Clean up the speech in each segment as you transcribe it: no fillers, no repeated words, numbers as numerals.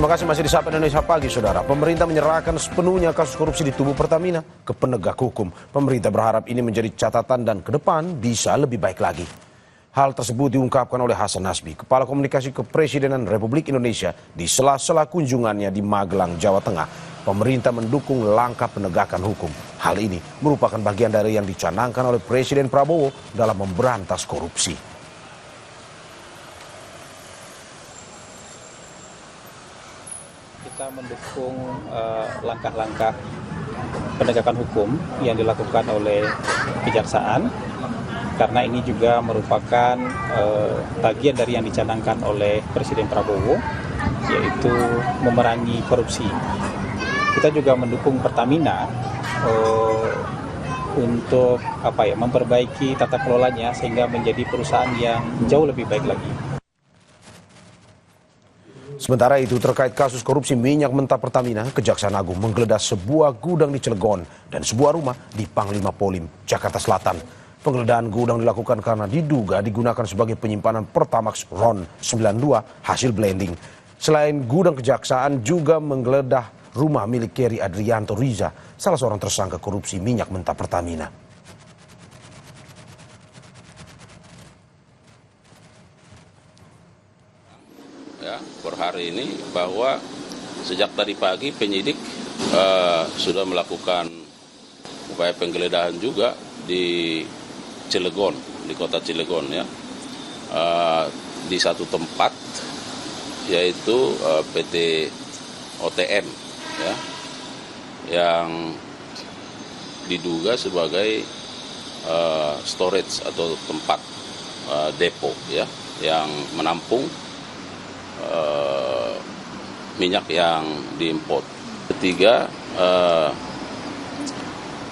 Terima kasih masih di Sapa Indonesia Pagi, Saudara. Pemerintah menyerahkan sepenuhnya kasus korupsi di tubuh Pertamina ke penegak hukum. Pemerintah berharap ini menjadi catatan dan ke depan bisa lebih baik lagi. Hal tersebut diungkapkan oleh Hasan Nasbi, Kepala Komunikasi Kepresidenan Republik Indonesia di sela-sela kunjungannya di Magelang, Jawa Tengah. Pemerintah mendukung langkah penegakan hukum. Hal ini merupakan bagian dari yang dicanangkan oleh Presiden Prabowo dalam memberantas korupsi. Kita mendukung langkah-langkah penegakan hukum yang dilakukan oleh Kejaksaan karena ini juga merupakan bagian dari yang dicanangkan oleh Presiden Prabowo, yaitu memerangi korupsi. Kita juga mendukung Pertamina untuk memperbaiki tata kelolanya sehingga menjadi perusahaan yang jauh lebih baik lagi. Sementara itu terkait kasus korupsi minyak mentah Pertamina, Kejaksaan Agung menggeledah sebuah gudang di Cilegon dan sebuah rumah di Panglima Polim, Jakarta Selatan. Penggeledahan gudang dilakukan karena diduga digunakan sebagai penyimpanan Pertamax RON 92 hasil blending. Selain gudang, Kejaksaan juga menggeledah rumah milik Keri Adrianto Riza, salah seorang tersangka korupsi minyak mentah Pertamina. Ya, per hari ini bahwa sejak tadi pagi penyidik sudah melakukan upaya penggeledahan juga di Cilegon, di kota Cilegon ya, di satu tempat yaitu PT OTM ya, yang diduga sebagai storage atau tempat depo ya, yang menampung minyak yang diimpor. Ketiga,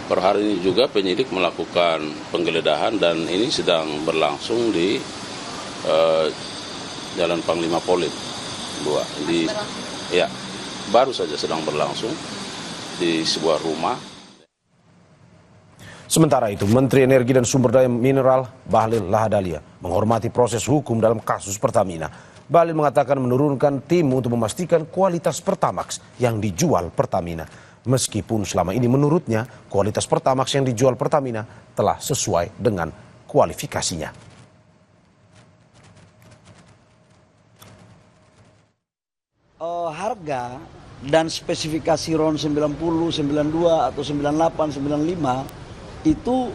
per hari ini juga penyidik melakukan penggeledahan dan ini sedang berlangsung di Jalan Panglima Polim 2. Baru saja sedang berlangsung di sebuah rumah. Sementara itu, Menteri Energi dan Sumber Daya Mineral Bahlil Lahadalia menghormati proses hukum dalam kasus Pertamina. Bahlil mengatakan menurunkan tim untuk memastikan kualitas Pertamax yang dijual Pertamina. Meskipun selama ini menurutnya kualitas Pertamax yang dijual Pertamina telah sesuai dengan kualifikasinya. Harga dan spesifikasi RON 90, 92 atau 98, 95 itu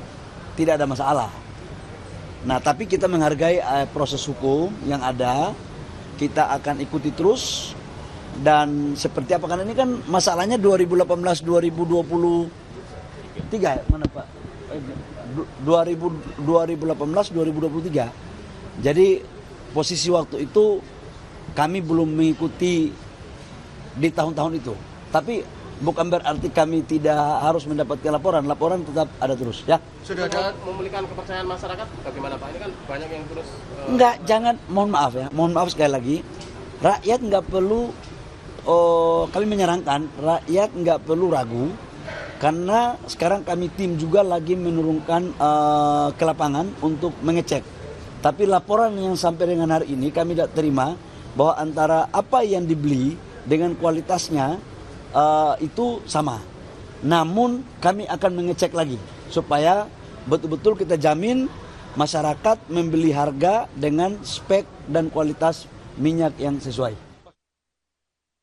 tidak ada masalah. Nah, tapi kita menghargai proses hukum yang ada. Kita akan ikuti terus dan seperti apa, karena ini kan masalahnya 2018-2023 ya, mana Pak? 2018-2023. Jadi posisi waktu itu kami belum mengikuti di tahun-tahun itu. Tapi bukan berarti kami tidak harus mendapatkan laporan tetap ada terus ya. Sudah ada memulihkan kepercayaan masyarakat bagaimana Pak? Ini kan banyak yang terus Enggak, jangan, mohon maaf sekali lagi. Rakyat nggak perlu, kami menyarankan rakyat nggak perlu ragu karena sekarang kami tim juga lagi menurunkan ke lapangan untuk mengecek. Tapi laporan yang sampai dengan hari ini kami tidak terima bahwa antara apa yang dibeli dengan kualitasnya itu sama. Namun kami akan mengecek lagi supaya betul-betul kita jamin masyarakat membeli harga dengan spek dan kualitas minyak yang sesuai.